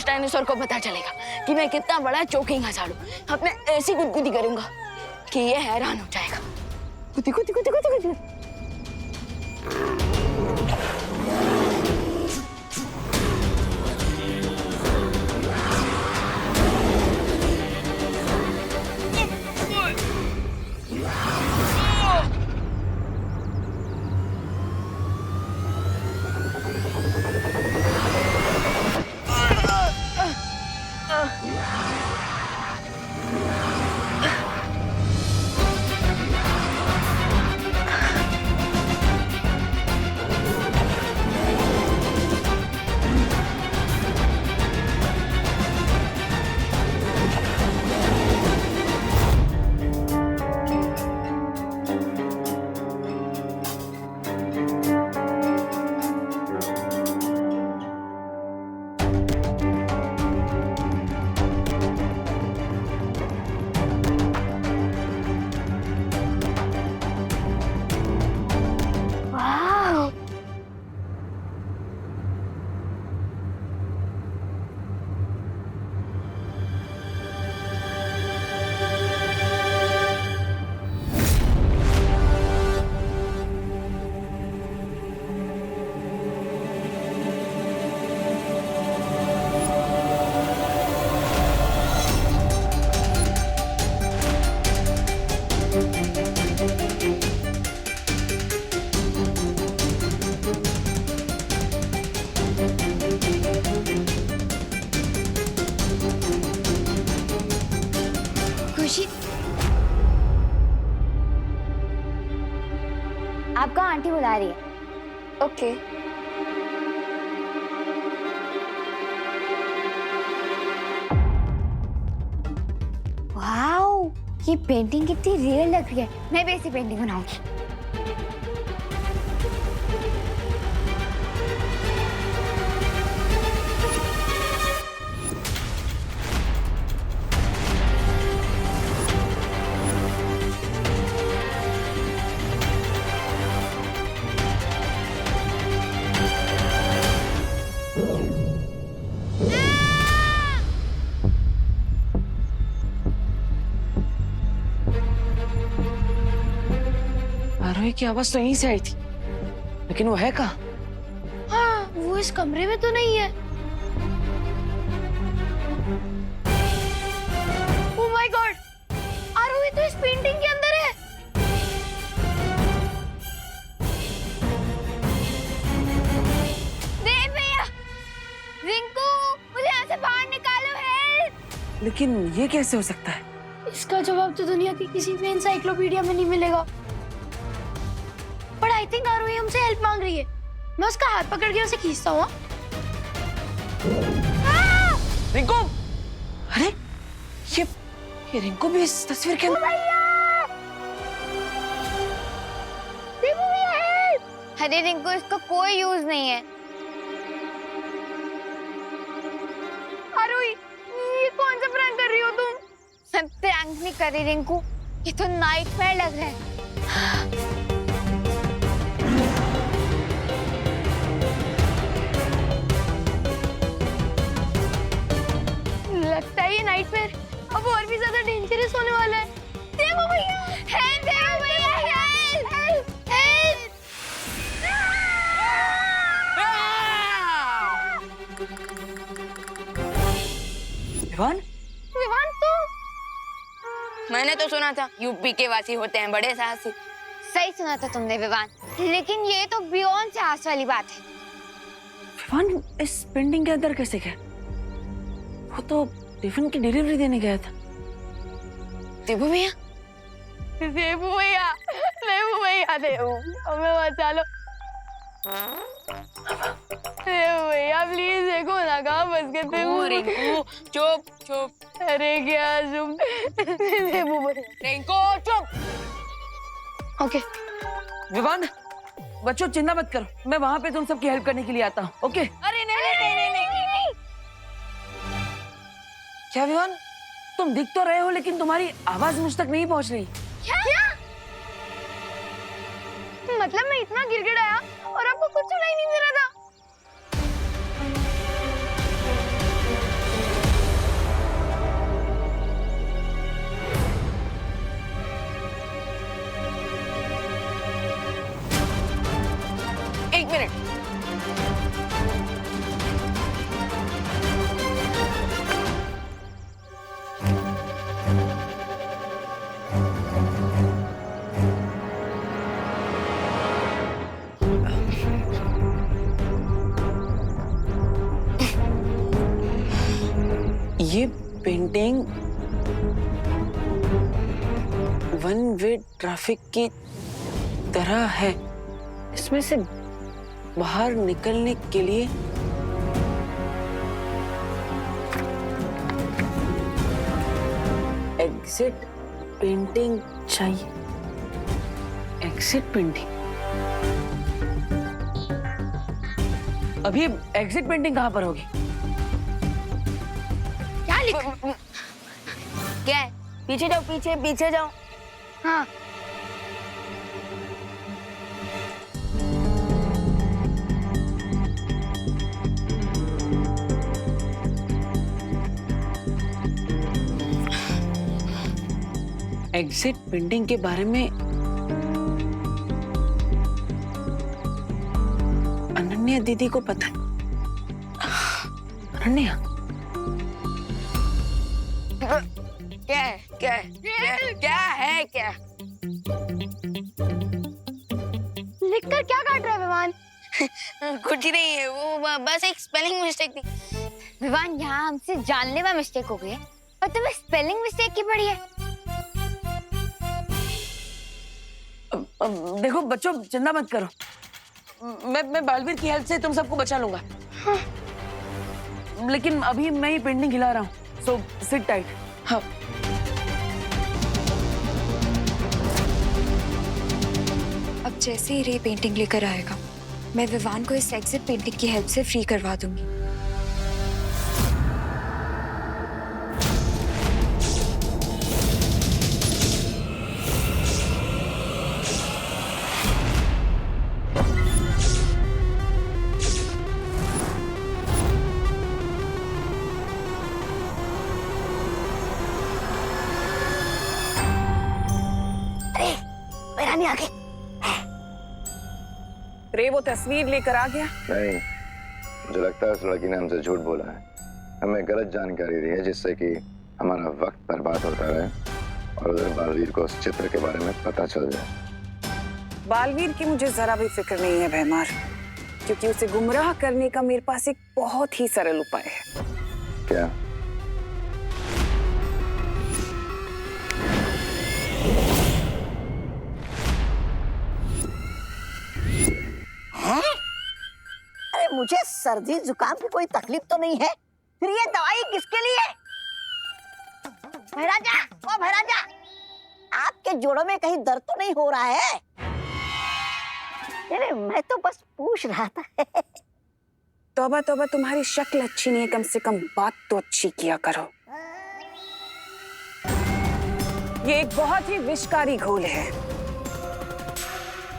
उस डायनासोर को पता चलेगा कि मैं कितना बड़ा चोकिंग हजाड़ हूँ। अब मैं ऐसी गुदगुदी करूंगा कि ये हैरान हो जाएगा। गुदी गुदी गुदी गुदी गुदी। आपका आंटी बुला रही है। ओके। वाओ, ये पेंटिंग कितनी रियल लग रही है। मैं भी ऐसी पेंटिंग बनाऊंगी। आरोही की आवाज तो यहीं से आई थी, लेकिन वो है कहाँ? हाँ, वो इस कमरे में तो नहीं है। ओह माय गॉड, आरोही तो इस पेंटिंग के अंदर है। देव भैया, रिंकू, मुझे यहाँ से बाहर निकालो, हेल्प। लेकिन ये कैसे हो सकता है? इसका जवाब तो दुनिया की किसी भी एनसाइक्लोपीडिया में नहीं मिलेगा। पर आई थिंक आरोही हमसे हेल्प मांग रही है। मैं उसका हाथ पकड़ के उसे खींचता हूँ। रिंकू! अरे ये रिंकू भी इस तस्वीर के अंदर। अरे रिंकू, इसका कोई यूज नहीं है। आरोही, ये कौन सा प्रैंक कर रही हो तुम? मैं प्रैंक नहीं कर रही रिंकू, ये तो नाइटमेयर लग रहा है। लगता है ये नाइटमेयर अब और भी ज्यादा डेंजरस होने वाला है। देवो भैया, हेल्प! देवो भैया, हेल्प! हेल्प! विवान? विवान, तू? मैंने तो सुना था यूपी के वासी होते हैं बड़े साहसी। सही सुना था तुमने विवान, लेकिन ये तो बियॉन्ड साहस वाली बात है। विवान, इस पेंटिंग के अंदर कैसे गया? वो तो टिफिन की डिलीवरी देने गया था। देवू भैया, देवो भैया, देवो भैया, देवो, हमें बचा लो। देवो भैया, प्लीज देखो ना, कहाँ फंस गए थे। रिंकू चुप चुप। अरे क्या चुप? देवो भैया, रिंकू चुप। ओके। विवान, बच्चों चिंता मत करो, मैं वहां पे तुम सबकी हेल्प करने के लिए आता हूँ। ओके? अरे नहीं नहीं नहीं नहीं नहीं। क्या विवान, तुम दिख तो रहे हो लेकिन तुम्हारी आवाज मुझ तक नहीं पहुंच रही। क्या? मतलब मैं इतना गिड़गिड़ाया और आपको कुछ सुनाई नहीं दे रहा था? पेंटिंग वन वे ट्रैफिक की तरह है। इसमें से बाहर निकलने के लिए एग्जिट पेंटिंग चाहिए। Exit painting? अभी एग्जिट पेंटिंग कहाँ पर होगी? क्या लिखा? क्या है? पीछे जाओ, पीछे पीछे जाओ। हाँ, एग्जिट पेंटिंग के बारे में अनन्या दीदी को पता है। अनन्या, क्या है? क्या है? क्या है? क्या? लिखकर क्या काट रहा है विवान? कुछ नहीं है, वो बस एक स्पेलिंग मिस्टेक थी। विवान, यहाँ हमसे जानलेवा मिस्टेक हो गई है और तुम्हें स्पेलिंग मिस्टेक की पड़ी है। देखो बच्चों, चिंता मत करो। मैं बालवीर की हेल्प से तुम सबको बचा लूंगा। हाँ। लेकिन अभी मैं ही पेंटिंग हिला रहा हूँ, सो सिट टाइट। हाँ। अब जैसे ही रे पेंटिंग लेकर आएगा, मैं विवान को इस एग्जिट पेंटिंग की हेल्प से फ्री करवा दूंगी। रानी आगे। रे वो तस्वीर लेकर आ गया? नहीं, मुझे लगता है उस लड़की ने हमसे झूठ बोला है, हमें गलत जानकारी दी है, जिससे कि हमारा वक्त बर्बाद होता रहे और उधर बालवीर को उस चित्र के बारे में पता चल जाए। बालवीर की मुझे जरा भी फिक्र नहीं है भैमार, क्योंकि उसे गुमराह करने का मेरे पास एक बहुत ही सरल उपाय है। क्या? अरे मुझे सर्दी जुकाम की कोई तकलीफ तो नहीं है, फिर ये दवाई किसके लिए? भैराजा, ओ भैराजा, आपके जोड़ों में कहीं दर्द तो नहीं हो रहा है? अरे मैं तो बस पूछ रहा था। तौबा तौबा, तुम्हारी शक्ल अच्छी नहीं है, कम से कम बात तो अच्छी किया करो। ये एक बहुत ही विषकारी घोल है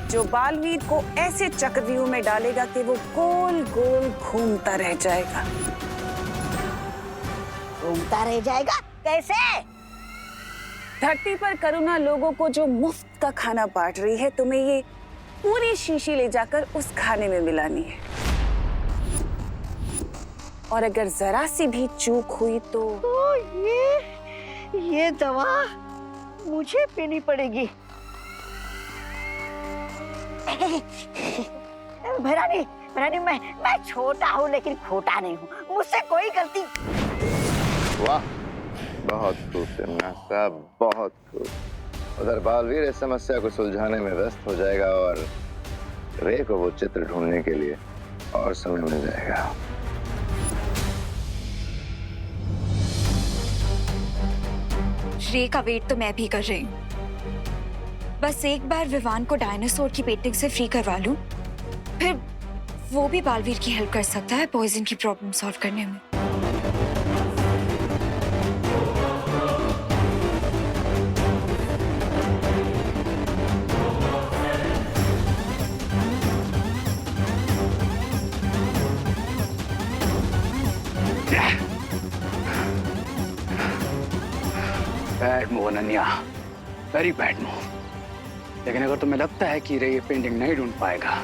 जो बालवीर को ऐसे चक्रव्यूह में डालेगा कि वो गोल गोल घूमता रह जाएगा। घूमता रह जाएगा? कैसे? धरती पर करुणा लोगों को जो मुफ्त का खाना बांट रही है, तुम्हें ये पूरी शीशी ले जाकर उस खाने में मिलानी है, और अगर जरा सी भी चूक हुई तो ये दवा मुझे पीनी पड़ेगी। भैरानी, भैरानी, मैं छोटा हूँ लेकिन खोटा नहीं हूँ, मुझसे कोई गलती। वाह, बहुत खूब तिमना साहब, बहुत खूब। उधर बालवीर इस समस्या को सुलझाने में व्यस्त हो जाएगा और रे को वो चित्र ढूंढने के लिए और समय मिल जाएगा। रे का वेट तो मैं भी कर रही हूँ। बस एक बार विवान को डायनासोर की पेंटिंग से फ्री करवा लूं, फिर वो भी बालवीर की हेल्प कर सकता है पॉइजन की प्रॉब्लम सॉल्व करने में। Bad move Ananya, very bad move. लेकिन अगर तुम्हें लगता है कि रे ये पेंटिंग नहीं ढूंढ पाएगा,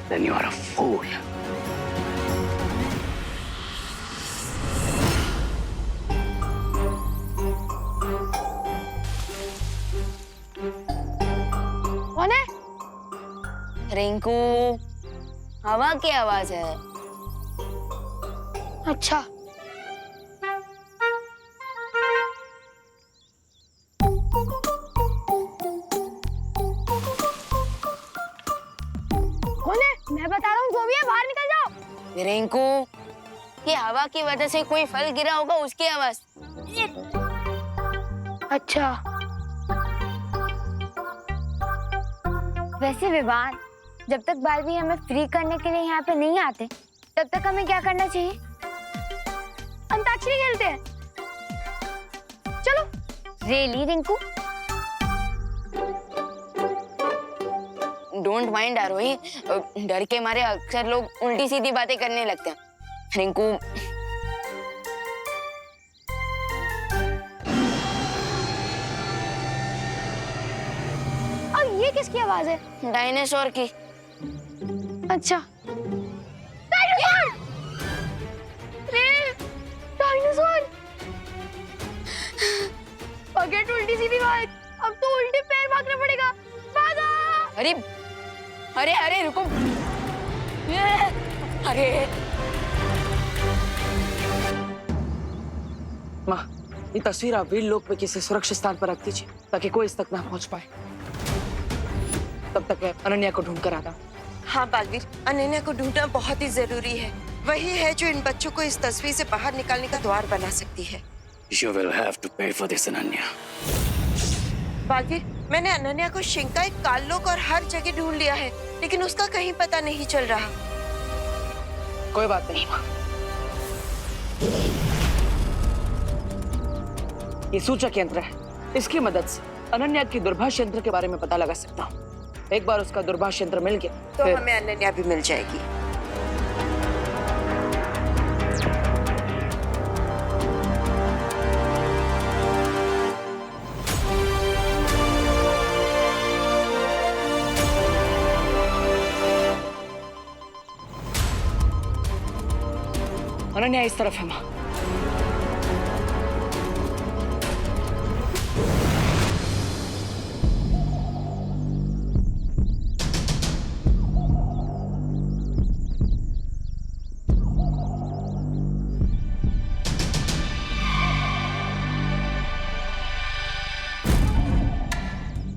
then you are a fool. कौन है? रिंकू, हवा की आवाज है। अच्छा, रिंकू, ये हवा की वजह से कोई फल गिरा होगा, उसकी आवाज। अच्छा, वैसे विवान, जब तक बालवीर हमें फ्री करने के लिए यहाँ पे नहीं आते, तब तक हमें क्या करना चाहिए? अंताक्षरी खेलते हैं। चलो। रियली रिंकू? डोंट माइंड आरोही, डर के मारे अक्सर लोग उल्टी सीधी बातें करने लगते हैं। रिंकू, और ये किसकी आवाज है? डायनासोर की। अच्छा, डायनासोर! डायनासोर! पगेट उल्टी सीधी बात, अब तो उल्टे पैर भागना पड़ेगा। भागो! अरे अरे अरे रुको, अरे माँ, ये तस्वीर आप वीर लोक में किसी सुरक्षित स्थान पर रख दीजिए ताकि कोई इस तक ना पहुंच पाए। तब तक मैं अनन्या को ढूंढ कर आता हूँ। हाँ बालवीर, अनन्या को ढूंढना बहुत ही जरूरी है। वही है जो इन बच्चों को इस तस्वीर से बाहर निकालने का द्वार बना सकती है। You will have to pay for this, Ananya. Baalveer, मैंने अनन्या को शिंकाई, काल्लोक और हर जगह ढूंढ लिया है, लेकिन उसका कहीं पता नहीं चल रहा। कोई बात नहीं माँ, ये सूचक यंत्र है, इसकी मदद से अनन्या की दूरभाष यंत्र के बारे में पता लगा सकता हूँ। एक बार उसका दूरभाष यंत्र मिल गया तो फिर हमें अनन्या भी मिल जाएगी। अनन्या इस तरफ है माँ।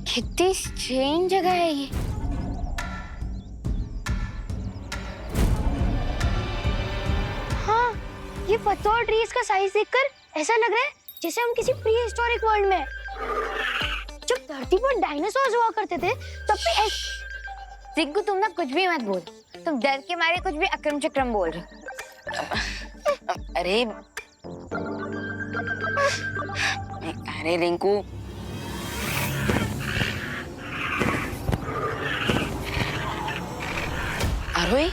कितनी स्ट्रेंज जगह है ये। हाँ, ये पत्तों और ट्रीज का साइज देखकर ऐसा लग रहा है जैसे हम किसी प्री हिस्टोरिक वर्ल्ड में हैं। जब धरती पर डायनासोर हुआ करते थे तब भी रिंकू, तुम ना कुछ भी मत बोल, तुम डर के मारे कुछ भी अक्रम चक्रम बोल रहे हो। अरे अरे रिंकू, आरोही,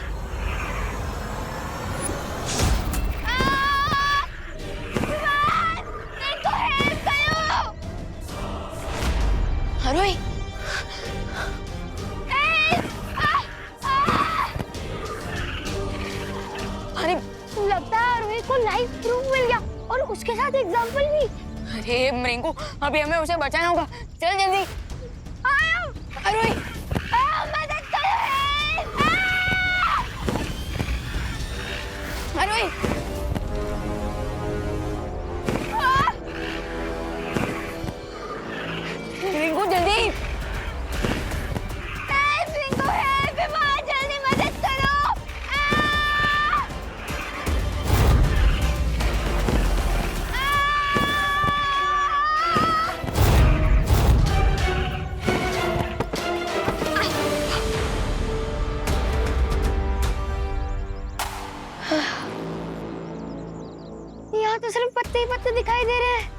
आरोही, अरे लगता है रोहित को लाइव प्रूफ मिल गया और उसके साथ एग्जांपल भी। अरे रिंकू, अभी हमें उसे बचाना होगा, चल जल्दी। आयो! आरोही, मदद करो! आरोही, रिंकू जल्दी। रिंकू हेल्प! जल्दी मदद करो! यहाँ तो सिर्फ पत्ते ही पत्ते दिखाई दे रहे हैं,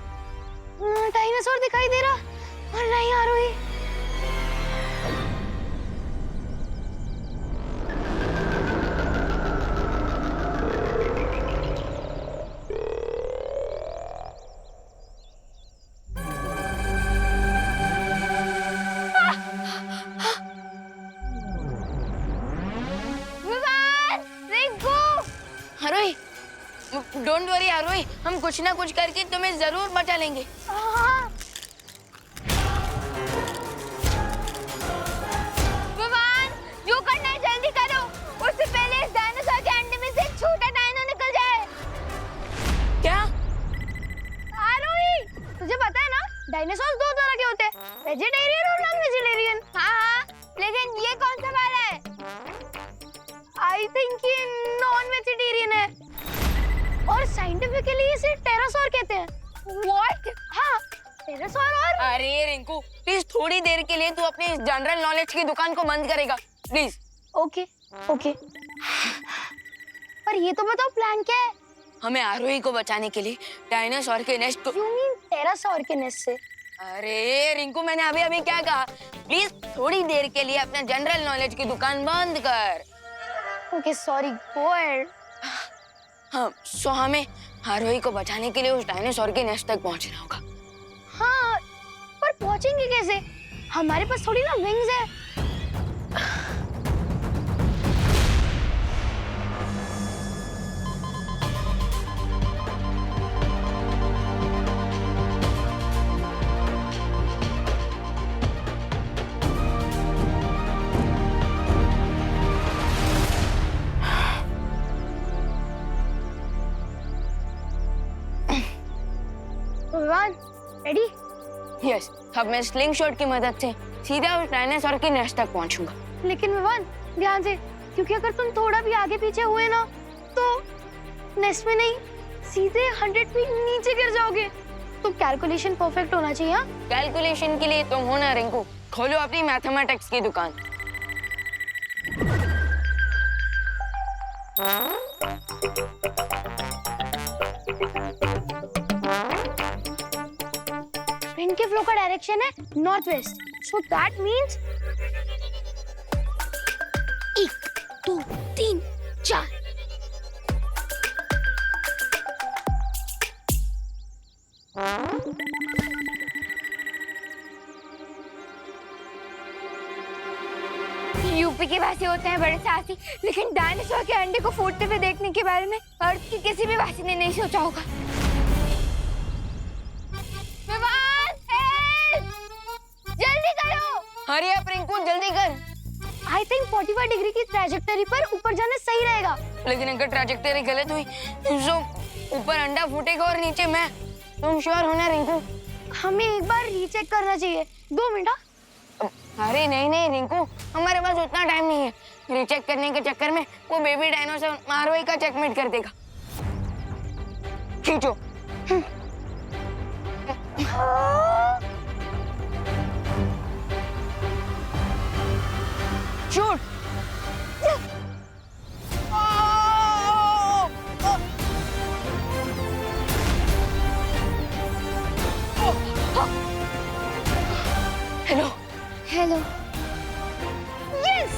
डायनासोर दिखाई दे रहा और नहीं आरोही। आरोही, डोंट वरी आरोही, हम कुछ ना कुछ करके तुम्हें जरूर बचा लेंगे। विवान, जो करना है जल्दी करो, उससे पहले इस डायनासोर के अंडे में से एक छोटा डायनो निकल जाए। क्या? आरोही, तुझे पता है ना, डायनासोर दो तरह के होते हैं, वेजिटेरियन और नॉन वेजिटेरियन। हाँ, लेकिन ये कौन सा वाला है? आई थिंक ये नॉन वेज साइंटिफिकली इसे टेरासॉर कहते हैं। व्हाट? हाँ, टेरासॉर। और अरे रिंकू प्लीज थोड़ी देर के लिए तू अपनी जनरल नॉलेज की दुकान को बंद करेगा प्लीज। ओके ओके, पर ये तो बताओ प्लान क्या है? हमें आरोही को बचाने के लिए डायनासोर के नेस्ट को। यू मीन टेरासॉर के नेस्ट से? अरे रिंकू मैंने अभी अभी क्या कहा? प्लीज थोड़ी देर के लिए अपना जनरल नॉलेज की दुकान बंद कर। Okay sorry, go ahead. हाँ, सो हमें आरोही को बचाने के लिए उस डायनासोर के नेस्ट तक पहुंचना होगा। हाँ, पर पहुंचेंगे कैसे? हमारे पास थोड़ी ना विंग्स है। विवान, रेडी? यस, अब मैं स्लिंग शॉट की मदद से सीधा उस डायनासोर के नेस्ट तक पहुंचूंगा। लेकिन विवान ध्यान से, क्योंकि अगर तुम थोड़ा भी आगे पीछे हुए ना तो नेस्ट में नहीं, सीधे 100 फीट नीचे गिर जाओगे। तो कैलकुलेशन परफेक्ट होना चाहिए। हाँ, कैलकुलेशन के लिए तुम हो ना रिंकू, खोलो अपनी मैथमेटिक्स की दुकान। विंड के फ्लो का डायरेक्शन है north west, so that means 1 2 3 4। UP के वासी होते हैं बड़े साहसी, लेकिन डायनासोर के अंडे को फूटते हुए देखने के बारे में अर्थ की किसी भी वासी ने नहीं सोचा होगा। जल्दी करो! हरी अप रिंकू, जल्दी कर। आई थिंक 45 डिग्री की ट्रैजेक्टरी पर ऊपर जाना सही रहेगा। लेकिन अगर ट्रैजेक्टरी गलत हुई तो ऊपर अंडा फूटेगा और नीचे मैं। तुम श्योर हो ना रिंकू? हमें एक बार रीचेक करना चाहिए। 2 मिनट। अरे नहीं नहीं रिंकू, हमारे पास उतना टाइम नहीं है। रीचेक करने के चक्कर में वो बेबी डायनासोर आरोही का चेकमेट कर देगा। खींचो। शूट। Hello hello. यस,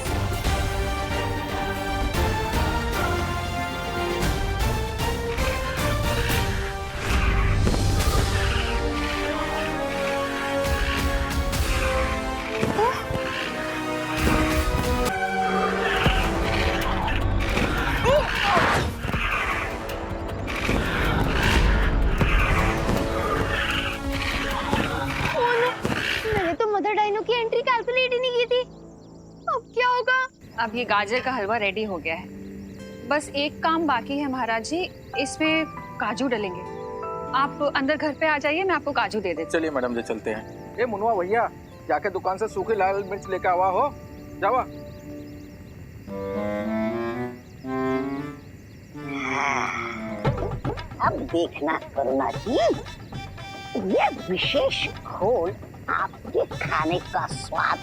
मैंने तो मदर डायनो की एंट्री कैलकुलेट ही नहीं की थी। अब क्या होगा? अब ये गाजर का हलवा रेडी हो गया है, बस एक काम बाकी है महाराज जी, इसमें काजू डलेंगे। आप अंदर घर पे आ जाइए, मैं आपको काजू दे देती। चलिए मैडम जी, चलते हैं। ए मुनवा भैया, जाके दुकान से सूखी लाल मिर्च लेकर आवा हो, जावा। अब देखना करुणा जी, ये विशेष घोल आपके खाने का स्वाद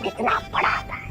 कितना बढ़ाता है।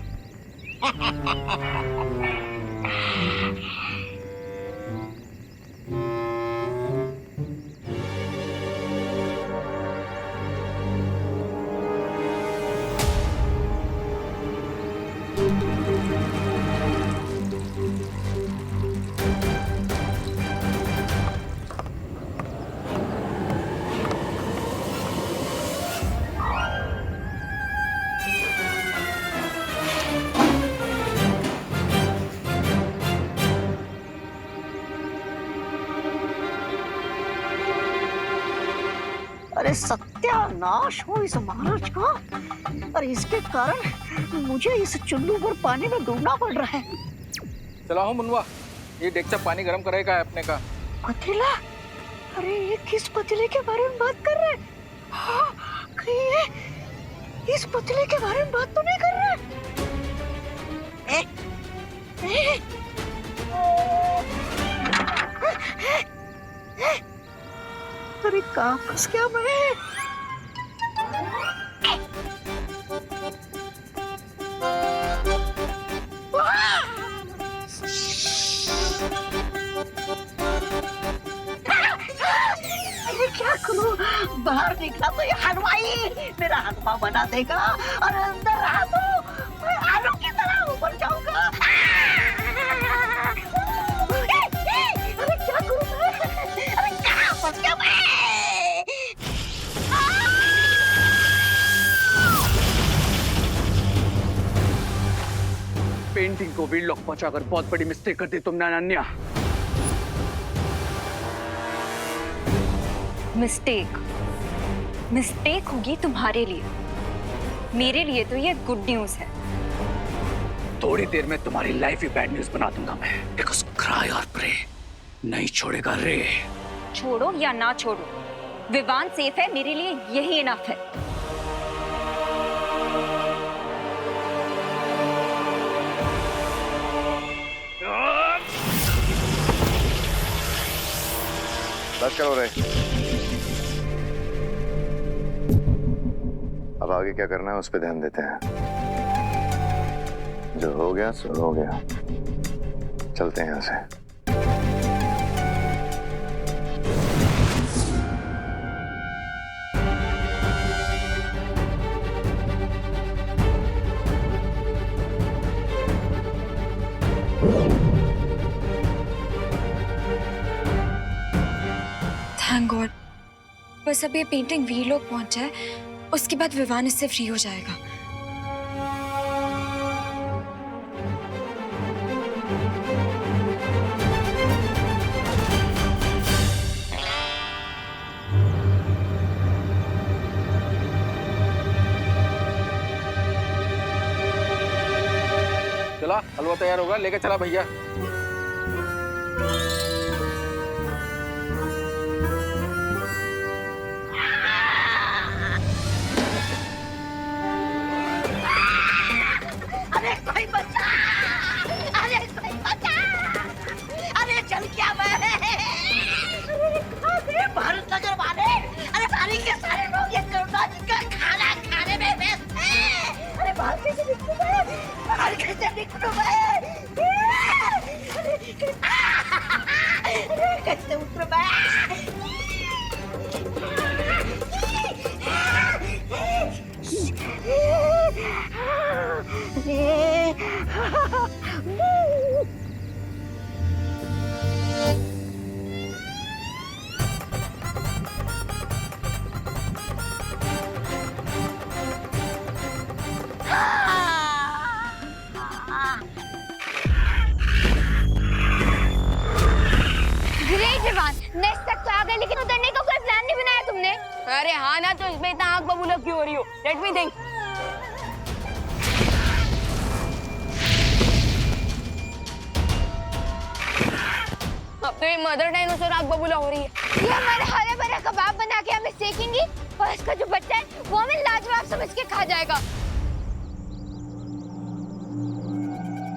अरे सत्यानाश हो इस महाराज का, और इसके कारण मुझे इस चुल्लू पर पानी में डूबना पड़ रहा है। चला हो मुनवा, ये डेक्चा पानी गर्म करेगा अपने का। पतीला? अरे ये किस पतीले के बारे में बात कर रहे हैं? हाँ, कहीं ये इस पतीले के बारे में बात तो नहीं कर रहे? कहाँ फंस गया मैं? अरे क्या करूं? बाहर निकला तो ये हलवाई मेरा हलवा बना देगा और अंदर रहा तो मैं आलू की तरह ऊपर जाऊंगा। अरे क्या करूं मैं? अरे कहाँ फंस गया मैं? पेंटिंग को वीडलॉक पहुंचाकर बहुत बड़ी मिस्टेक कर दी तुमने अनन्या। मिस्टेक होगी तुम्हारे लिए, मेरे लिए तो ये गुड न्यूज है। थोड़ी देर में तुम्हारी लाइफ ही बैड न्यूज बना दूंगा मैं। बिकॉज़ क्राई और प्रे नहीं छोड़ेगा रे। छोड़ो या ना छोड़ो, विवान सेफ है, मेरे लिए यही इनफ है। बस करो रे। अब आगे क्या करना है उस पर ध्यान देते हैं। जो हो गया सो हो गया, चलते हैं यहाँ से। थैंक गॉड, बस अब ये पेंटिंग वीरलोक पहुंच जाए, उसके बाद विवान इससे फ्री हो जाएगा। चला, हलवा तैयार होगा, लेके चला भैया। अरे कोई बचा! अरे कोई बचा! अरे चल क्या मैं? अरे भारत नगर वाले, अरे सारे के सारे लोग ये करुणा जी का खाना खाने में व्यस्त हैं। अरे बाहर कैसे निकलूं मैं? बाहर कैसे निकलूं मैं? अरे कैसे उतरूं मैं? ग्रेट विवान, नेक्स्ट तक तो आ गए, लेकिन उतरने का कोई प्लान नहीं बनाया तुमने। अरे हाँ ना, तो इसमें इतना आग बबूला क्यों हो रही हो? Let me think. अब तो ये मदर डायनासोर आग बबूला हो रही है। ये हमारे हरे भरे कबाब बना के हमें सेकेंगी और इसका जो बच्चा है वो हमें लाजवाब समझ के खा जाएगा।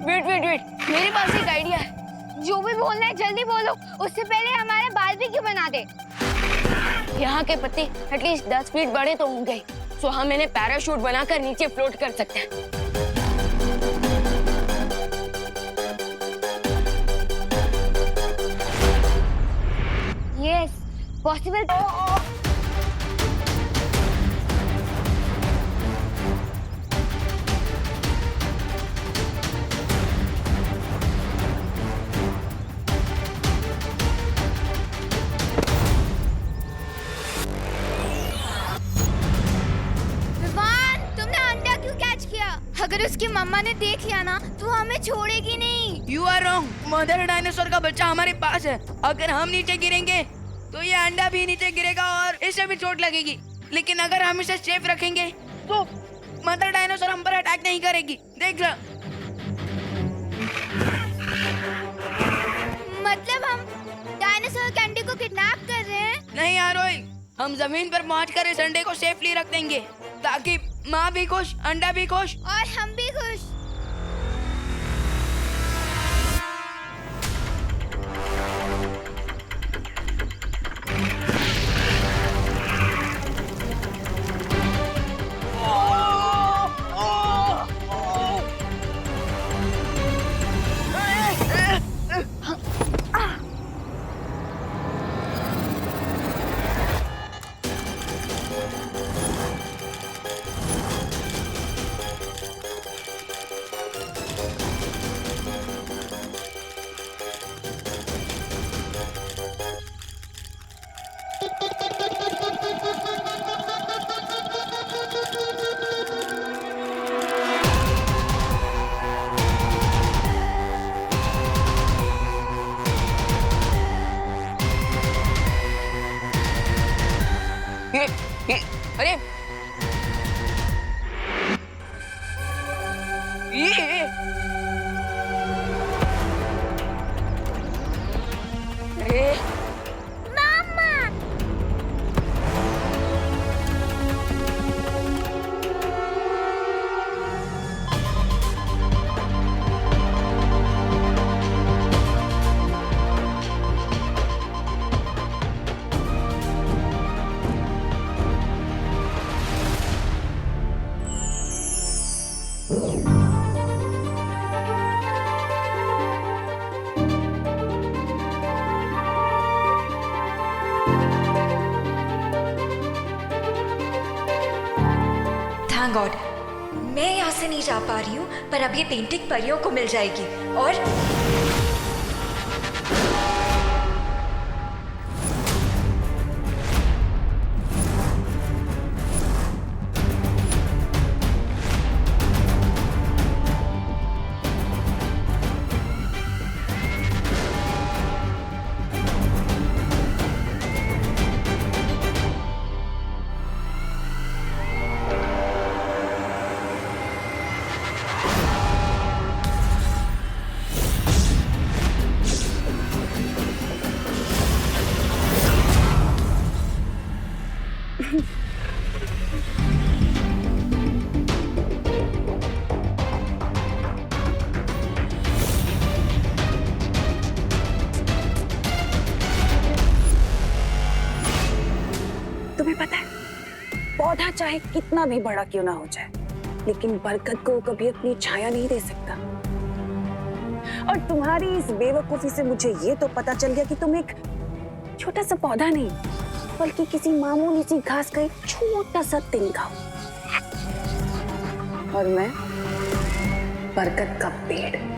वेट वेट वेट, मेरे पास एक आइडिया है। जो भी बोलना है जल्दी बोलो, उससे पहले हमारे बारबेक्यू बना दे। यहाँ के पत्ते एटलीस्ट 10 फीट बड़े तो होंगे, सो हम इन्हें पैराशूट बनाकर नीचे फ्लोट कर सकते हैं। Yes, possible. अगर उसकी मम्मा ने देख लिया ना तो हमें छोड़ेगी नहीं। You are wrong, mother dinosaur का बच्चा हमारे पास है। अगर हम नीचे गिरेंगे तो ये अंडा भी नीचे गिरेगा और इसे भी चोट लगेगी। लेकिन अगर हम इसे सेफ रखेंगे तो मदर डायनासोर हम पर अटैक नहीं करेगी। देख लो। मतलब हम डायनासोर कैंडी को किडनैप कर रहे हैं? नहीं आरोही, हम जमीन पर पहुंचकर इस अंडे को सेफली रख देंगे ताकि माँ भी खुश, अंडा भी खुश और हम भी खुश। ये अरे थैंक गॉड, मैं यहाँ से नहीं जा पा रही हूँ, पर अब ये पेंटिंग परियों को मिल जाएगी। और तुम्हें पता है, पौधा चाहे कितना भी बड़ा क्यों ना हो जाए, लेकिन बरकत को कभी अपनी छाया नहीं दे सकता। और तुम्हारी इस बेवकूफी से मुझे ये तो पता चल गया कि तुम एक छोटा सा पौधा नहीं, बल्कि किसी मामूली सी घास का एक छोटा सा तिनका हो। और मैं बरकत का पेड़।